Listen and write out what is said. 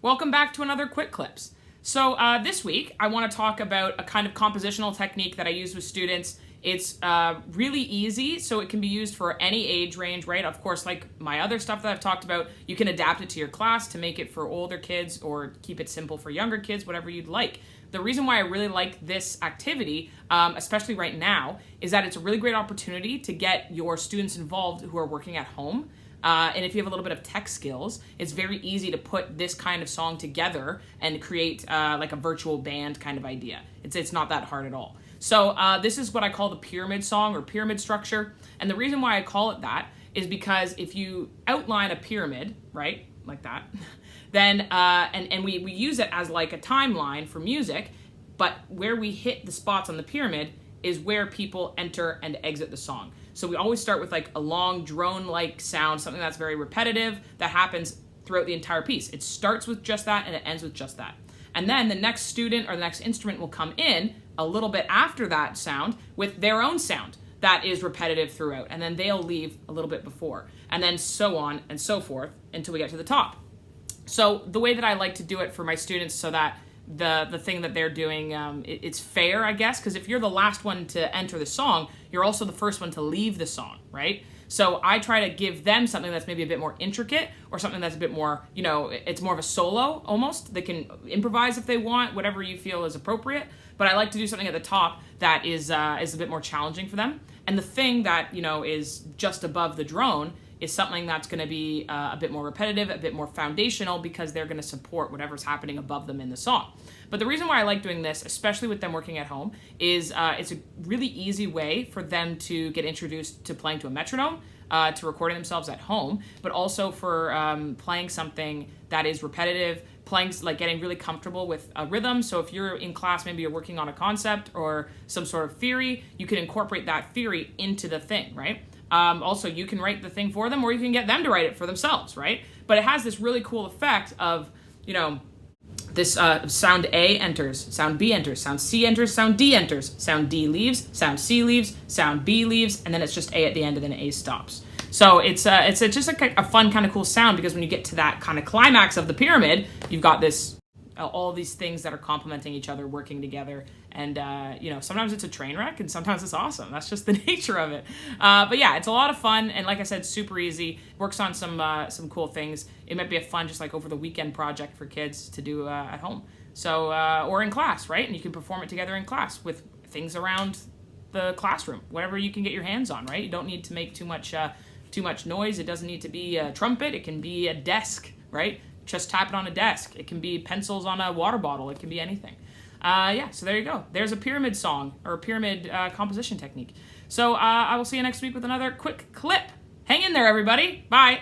Welcome back to another Quick Clips. So this week, I want to talk about a kind of compositional technique that I use with students. It's really easy, so it can be used for any age range, right? Of course, like my other stuff that I've talked about, you can adapt it to your class to make it for older kids or keep it simple for younger kids, whatever you'd like. The reason why I really like this activity, especially right now, is that it's a really great opportunity to get your students involved who are working at home. And if you have a little bit of tech skills, it's very easy to put this kind of song together and create like a virtual band kind of idea. It's not that hard at all. So this is what I call the pyramid song or pyramid structure. And the reason why I call it that is because if you outline a pyramid, right, like that, then, and we use it as like a timeline for music, but where we hit the spots on the pyramid is where people enter and exit the song. So we always start with like a long drone-like sound, something that's very repetitive, that happens throughout the entire piece. It starts with just that and it ends with just that. And then the next student or the next instrument will come in a little bit after that sound with their own sound that is repetitive throughout. And then they'll leave a little bit before. And then so on and so forth until we get to the top. So the way that I like to do it for my students so that the thing that they're doing, it's fair, I guess, because if you're the last one to enter the song, you're also the first one to leave the song, right? So I try to give them something that's maybe a bit more intricate or something that's a bit more, it's more of a solo almost. They can improvise if they want, whatever you feel is appropriate. But I like to do something at the top that is a bit more challenging for them. And the thing that, is just above the drone is something that's going to be a bit more repetitive, a bit more foundational, because they're going to support whatever's happening above them in the song. But the reason why I like doing this, especially with them working at home, is it's a really easy way for them to get introduced to playing to a metronome, to recording themselves at home, but also for playing something that is repetitive, playing, like getting really comfortable with a rhythm. So if you're in class, maybe you're working on a concept or some sort of theory, you can incorporate that theory into the thing, right? Also, you can write the thing for them, or you can get them to write it for themselves, right? But it has this really cool effect of, this sound A enters, sound B enters, sound C enters, sound D enters, sound D leaves, sound C leaves, sound B leaves, and then it's just A at the end, and then A stops. So it's just a fun kind of cool sound, because when you get to that kind of climax of the pyramid, you've got this all these things that are complementing each other, working together, and sometimes it's a train wreck and sometimes it's awesome. That's just the nature of it. But yeah, it's a lot of fun, and like I said, super easy. Works on some cool things. It might be a fun, just like over the weekend project for kids to do at home. So or in class, right? And you can perform it together in class with things around the classroom, whatever you can get your hands on, right? You don't need to make too much noise. It doesn't need to be a trumpet. It can be a desk, right? Just tap it on a desk. It can be pencils on a water bottle. It can be anything. So there you go. There's a pyramid song, or a pyramid composition technique. So I will see you next week with another quick clip. Hang in there, everybody. Bye.